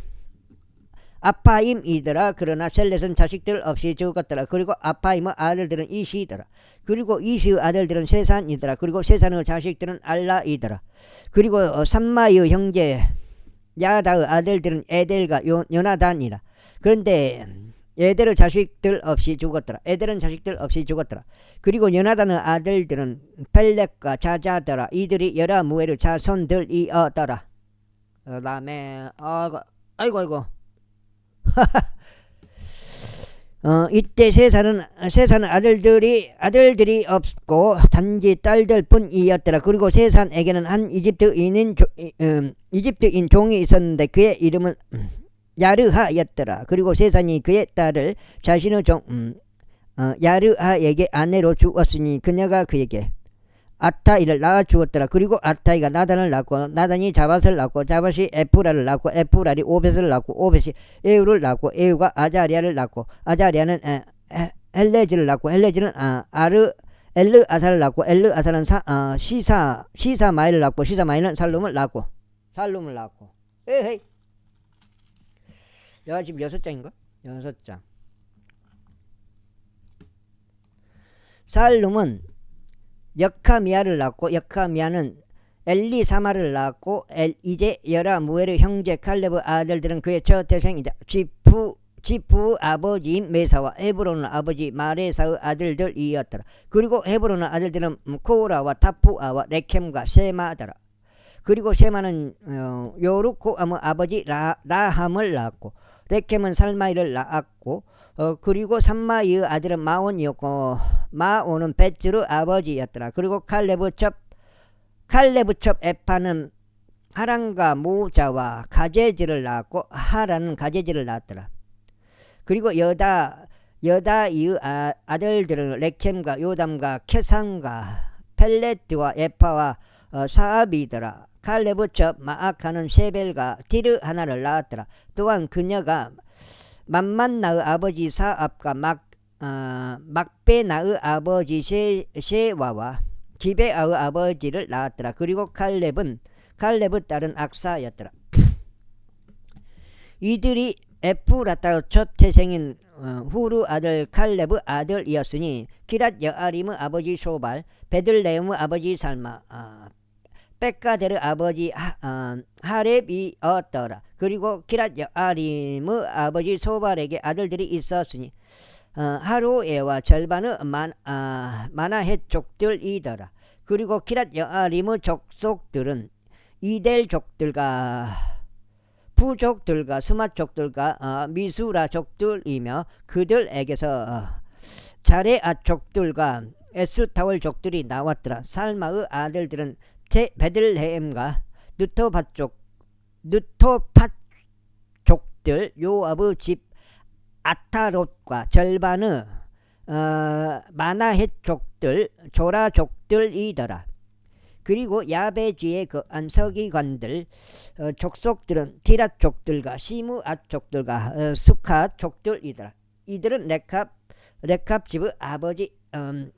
아파임이더라. 그러나 셀렛은 자식들 없이 죽었더라. 그리고 아파임의 아들들은 이시더라. 그리고 이시의 아들들은 세산이더라. 그리고 세산의 자식들은 알라이더라. 그리고 삼마의 형제 야다의 아들들은 에델과 요나단이라. 그런데 에델은 자식들 없이 죽었더라. 그리고 요나단의 아들들은 펠렉과 자자더라. 이들이 여라무엘의 자손들이었더라. 그 다음에 아이고 이때 세산은 아들들이 없고 단지 딸들뿐이었더라. 그리고 세산에게는 한 이집트인 종이 있었는데 그의 이름은 야르하였더라. 그리고 세산이 그의 딸을 자신의 종 야르하에게 아내로 주었으니 그녀가 그에게 아타이를 낳아 주었더라. 그리고 아타이가 나단을 낳고 나단이 자밧을 낳고 자밧이 에프라를 낳고 에프랄이 오벳을 낳고 오벳이 에우를 낳고 에우가 아자리아를 낳고 아자리아는 헬레즈를 낳고 헬레즈는 엘르아사를 낳고 엘르아사는 시사마일을 낳고 시사마일은 살룸을 낳고 에헤이. 내가 지금 6장인가? 6장. 살룸은 역하미아를 낳고 역하미아는 엘리사마를 낳고 이제 여라무엘의 형제 칼렙의 아들들은 그의 첫 태생이다. 지프 아버지인 메사와 헤브론의 아버지 마레사의 아들들이었더라. 그리고 헤브론의 아들들은 코라와 타푸아와 레켐과 세마더라. 그리고 세마는 요르코암의 아버지 라함을 낳았고 레켐은 살마이를 낳았고 그리고 삼마이의 아들은 마온이었고 마온은 벳즈르 아버지였더라. 그리고 칼렙의 첫 칼레브 첩 에파는 하란과 모자와 가제지를 낳았고 하란은 가제지를 낳았더라. 그리고 여다이의 아들들은 레켐과 요담과 케산과 펠레트와 에파와 사압이더라. 칼레브 첩 마아카는 셰벨과 디르 하나를 낳았더라. 또한 그녀가 맘만나의 아버지 사압과 막베나의 아버지 셰와와 기베아의 아버지를 낳았더라. 그리고 칼렙의 딸은 악사였더라. 이들이 에프라타의 첫 태생인 후루 아들 칼렙의 아들이었으니 기랏 여아림의 아버지 소발, 베들레헴의 아버지 살마, 백가델의 아버지 하렙이었더라. 그리고 기랏 여아림의 아버지 소발에게 아들들이 있었으니 하로에와 절반의 마나헷 족들이더라. 그리고 기랏 여아림의 족속들은 이델족들과 부족들과 스마족들과 미수라 족들이며 그들에게서 자레앗족들과 에스타월 족들이 나왔더라. 살마의 아들들은 베들레헴과 느토팟족들 요압의 집 아타롯과 절반의 마나헷족들 조라족들이더라. 그리고 야베지의 그 안서기관들 족속들은 티랏족들과 시므앗족들과 수캇족들이더라. 이들은 레캅 집의 아버지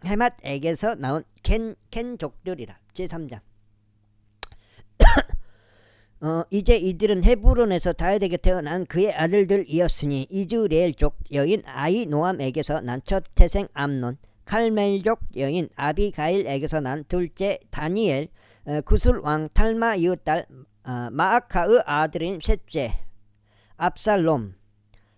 헤맛에게서 나온 켄족들이라. 제3장. 이제 이들은 헤브론에서 다윗에게 태어난 그의 아들들이었으니 이즈레엘족 여인 아히노암에게서 난 첫 태생 암논, 칼멜족 여인 아비가일에게서 난 둘째 다니엘, 구술왕 탈마이의 딸 마아카의 아들인 셋째 압살롬,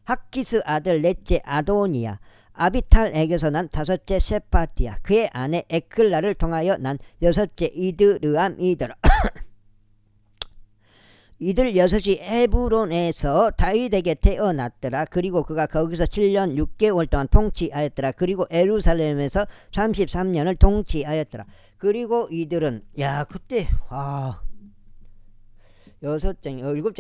학기스 아들 넷째 아도니아, 아비탈에게서 난 다섯째 세파티아, 그의 아내 에클라를 통하여 난 여섯째 이드르암이더라. 이들 여섯이 헤브론에서 다윗에게 태어났더라. 그리고 그가 거기서 7년 6개월 동안 통치하였더라. 그리고 예루살렘에서 33년을 통치하였더라. 그리고 이들은 그때 일곱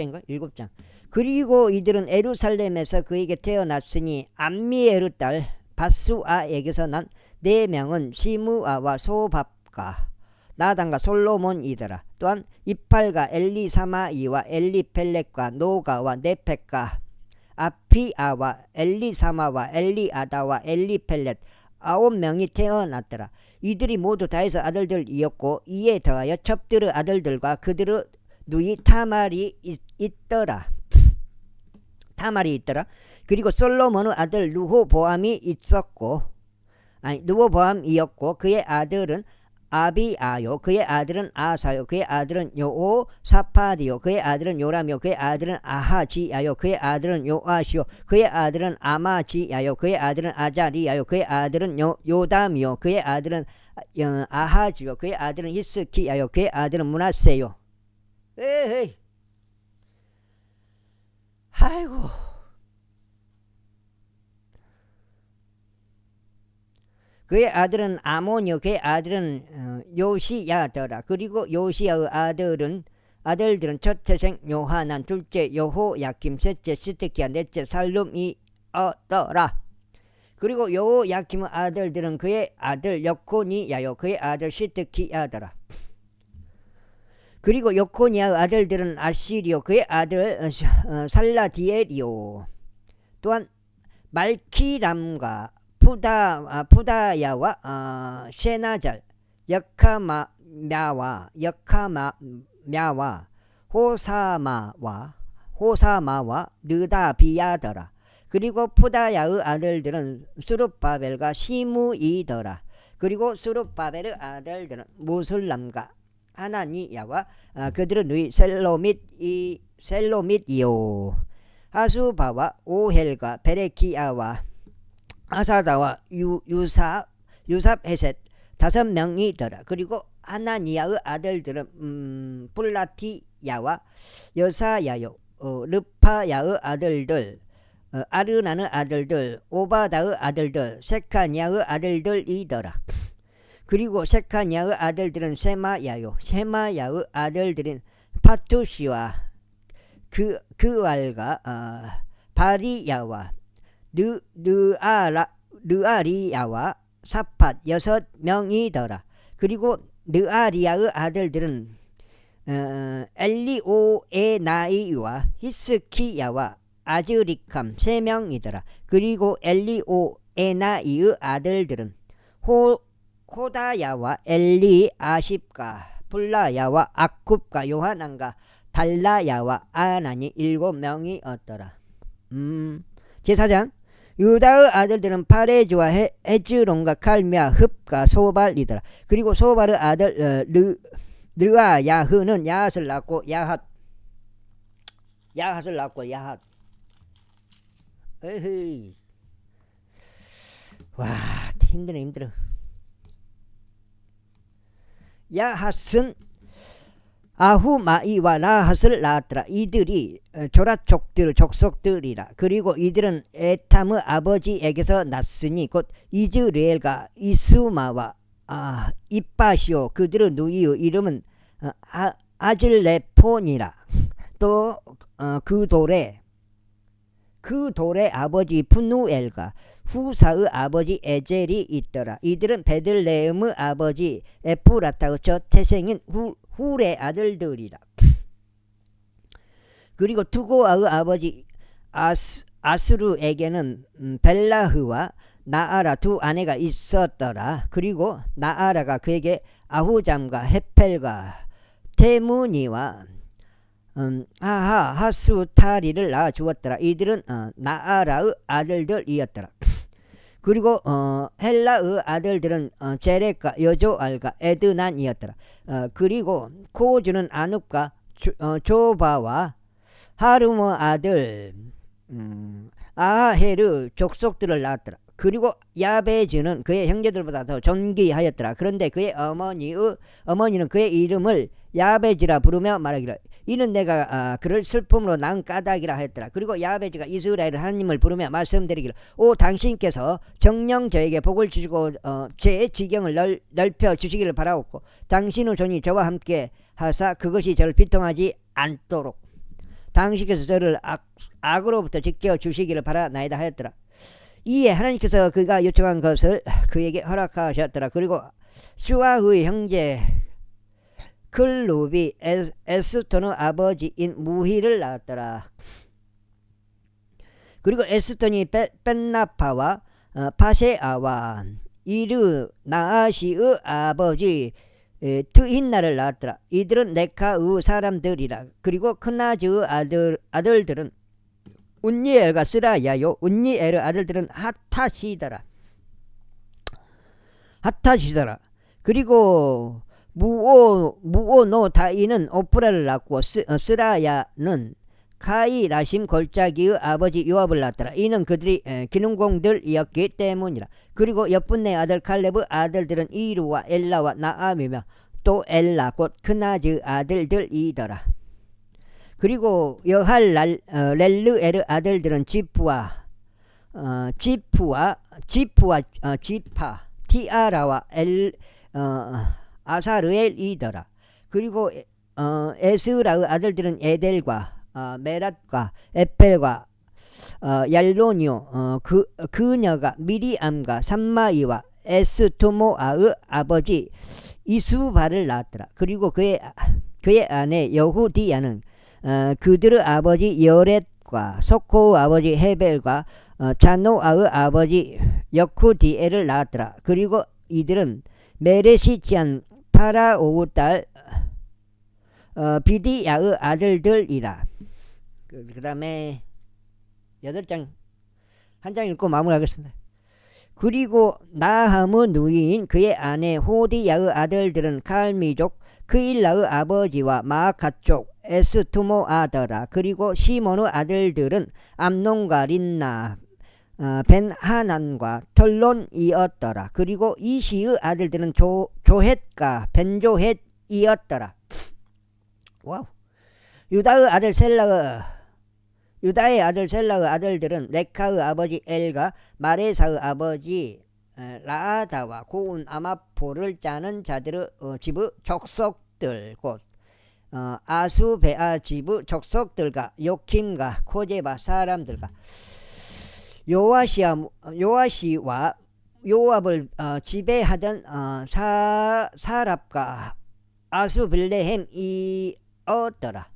장. 그리고 이들은 예루살렘에서 그에게 태어났으니 암미에르 딸 바수아에게서 난 4명은 시므아와 소밥과 나단과 솔로몬이더라. 또한 이팔과 엘리사마이와 엘리펠렉과 노가와 네펙과 아피아와 엘리사마와 엘리아다와 엘리펠렛 9명이 태어났더라. 이들이 모두 다윗의 아들들이었고 이에 더하여 첩들의 아들들과 그들의 누이 타말이 있더라. 그리고 솔로몬의 아들 르호보암이 르호보암이었고 그의 아들은 아비아요, 그의 아들은 아사요, 그의 아들은 요사파디요, 그의 아들은 요람이요, 그의 아들은 아하지야요, 그의 아들은 요아시요, 그의 아들은 아마지야요, 그의 아들은 아자리야요, 그의 아들은 요담이요, 그의 아들은 아하지요, 그의 아들은 히스키야요, 그의 아들은 므낫세요. 에이, 아이고. 그의 아들은 아몬이요, 그의 아들은 요시야더라. 그리고 요시야의 아들들은 첫 태생 요하난, 둘째 여호야김, 셋째 시드기야, 넷째 살룸이었더라. 그리고 여호야김의 아들들은 그의 아들 여코니야요, 그의 아들 시드기야더라. 그리고 여코니야의 아들들은 아시리요, 그의 아들 살라디엘이요. 또한 말키람과 푸다야와 셰나잘, 역하마야와 호사마와 느다비야더라. 그리고 푸다야의 아들들은 수룹바벨과 시므이더라. 그리고 수룹바벨의 아들들은 무술람과 하나니야와 그들의 누이 셀로밋이요. 하수바와 오헬과 베레키야와 아사다와 유삽헤셋 5명이더라. 그리고 하나니야의 아들들은 플라티야와 여사야요, 르파야의 아들들, 아르나의 아들들, 오바다의 아들들, 세카니아의 아들들이더라. 그리고 세카냐의 아들들은 세마야요. 세마야의 아들들은 파투시와 그왈과 바리야와 느아리야와 사팟 6명이더라. 그리고 느아리야의 아들들은 엘리오에나이와 히스키야와 아즈리캄 3명이더라. 그리고 엘리오에나이의 아들들은 호다야와 엘리아십과 불라야와 아쿱과 요하난과 달라야와 아나니 7명이었더라. 제4장 유다의 아들들은 파레즈와 헤즈론과 칼미와 흡과 소발이더라. 그리고 소발의 아들 르아야흐는 야핫을 낳고 야핫을 낳고 야핫. 에헤이. 와, 힘들어. 야핫은 아후마이와 라핫을 낳았더라. 이들이 족속들이라. 그리고 이들은 에탐의 아버지에게서 났으니 곧 이즈레엘과 이스마와 이빠시오. 그들의 누이의 이름은 아즐레폰이라. 또 그 돌의 아버지 푸누엘과 후사의 아버지 에젤이 있더라. 이들은 베들레헴의 아버지 에프라타의 첫 태생인 훌의 아들들이라. 그리고 투고아의 아버지 아스루에게는 벨라흐와 나아라 두 아내가 있었더라. 그리고 나아라가 그에게 아후잠과 헤펠과 테무니와 하수타리를 낳아 주었더라. 이들은 나아라의 아들들이었더라. 그리고 헬라의 아들들은 제렉과 여조알과 에드난이었더라. 그리고 코즈는 아눕과 조바와 하름의 아들 아하헤르 족속들을 낳았더라. 그리고 야베즈는 그의 형제들보다 더 존귀하였더라. 그런데 그의 어머니는 그의 이름을 야베즈라 부르며 말하기를 이는 내가 그를 슬픔으로 낳은 까닭이라 하였더라. 그리고 야베즈가 이스라엘 하나님을 부르며 말씀드리기를 오 당신께서 정녕 저에게 복을 주시고 제 지경을 넓혀 주시기를 바라옵고 당신의 종이 저와 함께 하사 그것이 저를 비통하지 않도록 당신께서 저를 악으로부터 지켜 주시기를 바라나이다 하였더라. 이에 하나님께서 그가 요청한 것을 그에게 허락하셨더라. 그리고 슈아의 형제 클룹이 에스톤의 아버지인 무히를 낳았더라. 그리고 에스톤이 벤나파와 파세아와 이르 나아시의 아버지 트힌나를 낳았더라. 이들은 네카의 사람들이라. 그리고 크나즈의 아들들은 운니엘과 스라야요. 운니엘의 아들들은 핫타시더라. 그리고 무오노다이는 오프라를 낳고 스라야는 카이라심 골짜기의 아버지 요압을 낳았더라. 이는 그들이 기능공들이었기 때문이라. 그리고 여분네 아들 칼렙의 아들들은 이루와 엘라와 나암이며 또 엘라 곧 크나즈 아들들이더라. 그리고 렐르엘의 아들들은 지파 티아라와 아사르엘이더라. 그리고 에스라의 아들들은 에델과 메랏과 에펠과 얄로니오 그녀가 미리암과 삼마이와 에스토모아의 아버지 이수바를 낳았더라. 그리고 그의 아내 여후디야는 그들의 아버지 여렛과 소코의 아버지 헤벨과 자노아의 아버지 여쿠디엘을 낳았더라. 그리고 이들은 메레시티안 파라오의 딸 비디야의 아들들이라. 그 다음에 8장 한 장 읽고 마무리하겠습니다. 그리고 나함의 누이인 그의 아내 호디야의 아들들은 칼미족 그일라의 아버지와 마아카족 에스투모아더라. 그리고 시몬의 아들들은 암논과 린나 벤하난과 털론이었더라. 그리고 이시의 아들들은 조헷과 벤조헷이었더라. 와우. 유다의 아들 셀라의 아들들은 레카의 아버지 엘과 마레사의 아버지 라다와 고운 아마포를 짜는 자들의 집의 족속들 곧 아수베아 집의 족속들과 요킴과 코제바 사람들과 요아시와 요압을 지배하던 사랍과 아수빌레헴이었더라.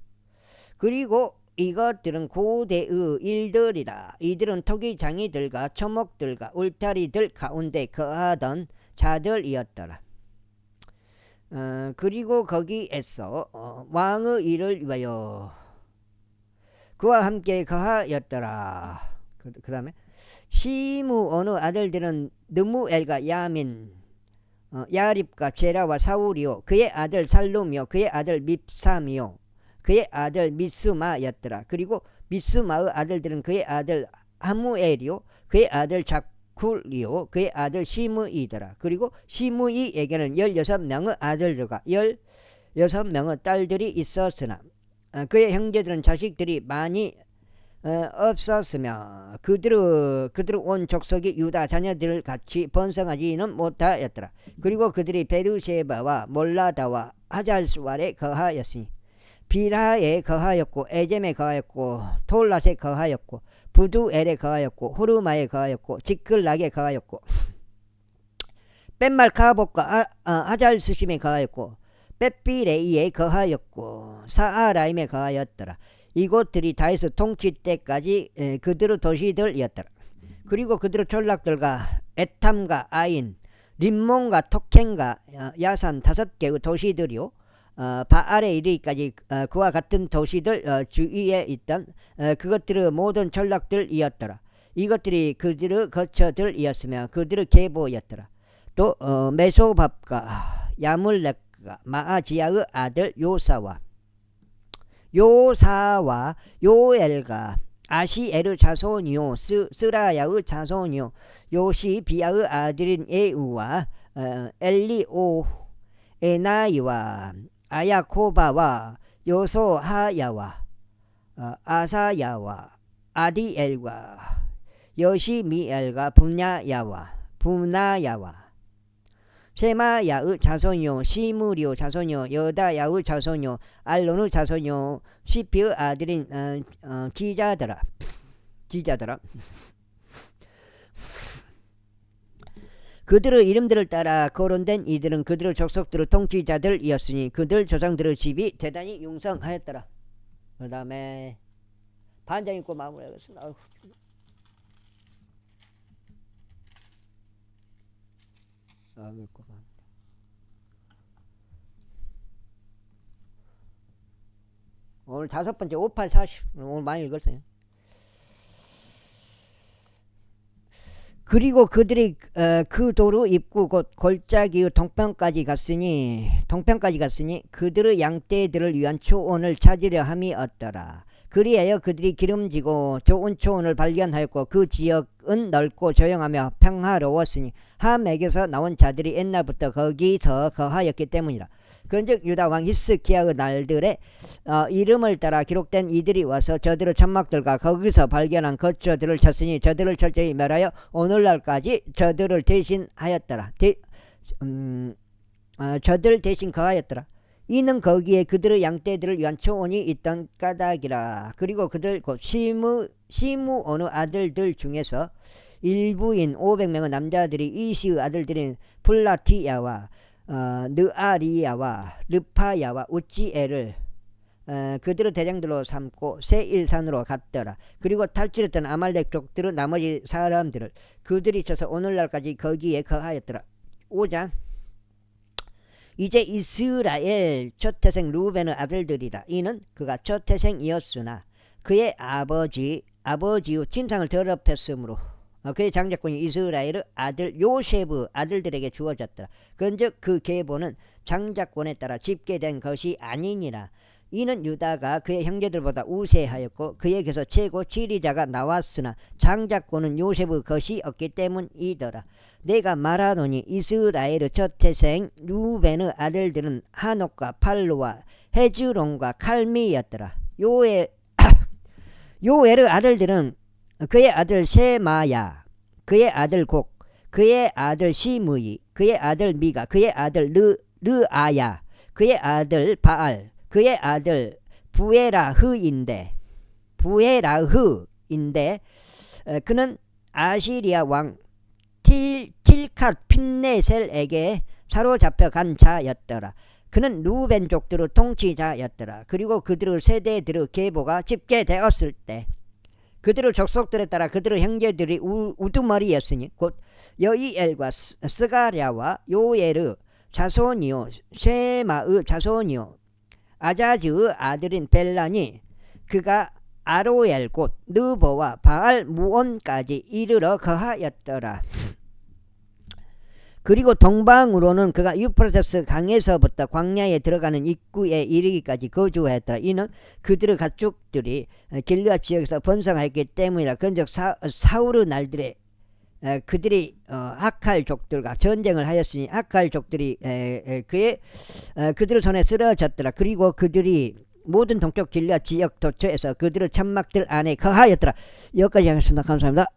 그리고 이것들은 고대의 일들이라. 이들은 토기장이들과 초목들과 울타리들 가운데 거하던 자들이었더라. 그리고 거기에서 왕의 일을 위하여 그와 함께 거하였더라. 그 다음에 시므 어느 아들들은 느무엘과 야민 야립과 제라와 사울이요 그의 아들 살룸이요 그의 아들 밉삼이요 그의 아들 미스마였더라. 그리고 미스마의 아들들은 그의 아들 하무엘이요 그의 아들 작쿨이요 그의 아들 시므이더라. 그리고 시므이에게는 16명의 아들들과 16명의 딸들이 있었으나 그의 형제들은 자식들이 많이 없었으며 그들의 온 족속이 유다 자녀들 같이 번성하지는 못하였더라. 그리고 그들이 베르세바와 몰라다와 하잘수알에 거하였으니 비라에 거하였고 에젬에 거하였고 톨랏에 거하였고 부두엘에 거하였고 호르마에 거하였고 지클락에 거하였고 벤말카봇과 하잘수심에 거하였고 벳비레이에 거하였고 사아라임에 거하였더라. 이곳들이 다에서 통치 때까지 그들의 도시들이었더라. 그리고 그들의 전락들과 에탐과 아인 림몬과 토켄과 야산 5개의 도시들이요 바알에 이르기까지 그와 같은 도시들 주위에 있던 그것들의 모든 전락들이었더라. 이것들이 그들의 거처들이었으며 그들의 계보였더라. 또 메소밥과 야물렉과 마아지야의 아들 요사와 요엘과 아시에르 자손이요 스라야의 자손이요 요시비야의 아들인 에우와 엘리오 에나이와 아야코바와 요소하야와 아사야와 아디엘과 여시미엘과 분나야와 세마야의 자손이요 시므리오 자손이요 여다야의 자손이요 알론의 자손이요 시피의 아들인 지자더라. 그들의 이름들을 따라 거론된 이들은 그들의 족속들의 통치자들이었으니 그들 조상들의 집이 대단히 융성하였더라. 그 다음에 반장 읽고 마무리하겠습니다. 오늘 5번째 5840 오늘 많이 읽었어요. 그리고 그들이 그 도로 입구 곧 골짜기의 동편까지 갔으니 그들의 양떼들을 위한 초원을 찾으려 함이었더라. 그리하여 그들이 기름지고 좋은 초원을 발견하였고 그 지역은 넓고 조용하며 평화로웠으니 함에게서 나온 자들이 옛날부터 거기서 거하였기 때문이라. 그런즉 유다 왕 히스기야의 날들에 이름을 따라 기록된 이들이 와서 저들의 천막들과 거기서 발견한 거처들을 쳤으니 저들을 철저히 멸하여 오늘날까지 저들을 대신하였더라. 저들 대신 거하였더라. 이는 거기에 그들의 양떼들을 위한 초원이 있던 까닭이라. 그리고 그들 곧 시므 어느 아들들 중에서 일부인 500명의 남자들이 이시의 아들들인 플라티야와 느아리야와 르파야와 우찌엘을 그들의 대장들로 삼고 세일산으로 갔더라. 그리고 탈출했던 아말렉 족들의 나머지 사람들을 그들이 쳐서 오늘날까지 거기에 거하였더라. 5장 이제 이스라엘 첫 태생 루벤의 아들들이라. 이는 그가 첫 태생이었으나 그의 아버지의 친상을 더럽혔으므로 그의 장자권이 이스라엘의 아들 요셉의 아들들에게 주어졌더라. 그런즉 그 계보는 장자권에 따라 집계된 것이 아니니라. 이는 유다가 그의 형제들보다 우세하였고 그에게서 최고 지리자가 나왔으나 장자권은 요셉의 것이 없기 때문이더라. 내가 말하노니 이스라엘의 첫 태생 루벤의 아들들은 하녹과 팔루와 헤즈론과 칼미였더라. 요엘의 아들들은 그의 아들 세마야, 그의 아들 곡, 그의 아들 시므이, 그의 아들 미가, 그의 아들 르아야, 그의 아들 바알, 그의 아들 부에라흐인데 그는 아시리아 왕 틸캇 핀네셀에게 사로잡혀 간 자였더라. 그는 루벤족들의 통치자였더라. 그리고 그들의 세대들의 계보가 집계되었을 때 그들의 족속들에 따라 그들의 형제들이 우두머리였으니 곧 여이엘과 스가랴와 요엘의 자손이요 쉐마의 자손이요 아자즈의 아들인 벨란이 그가 아로엘 곧 느보와 바알 무온까지 이르러 거하였더라. 그리고 동방으로는 그가 유프라테스 강에서부터 광야에 들어가는 입구에 이르기까지 거주하였더라. 이는 그들의 가축들이 길르앗 지역에서 번성하였기 때문이라. 그런즉 사울의 날들에 그들이 아칼족들과 전쟁을 하였으니 아칼족들이 그들의 손에 쓰러졌더라. 그리고 그들이 모든 동쪽 길르앗 지역 도처에서 그들의 천막들 안에 거하였더라. 여기까지 하겠습니다. 감사합니다.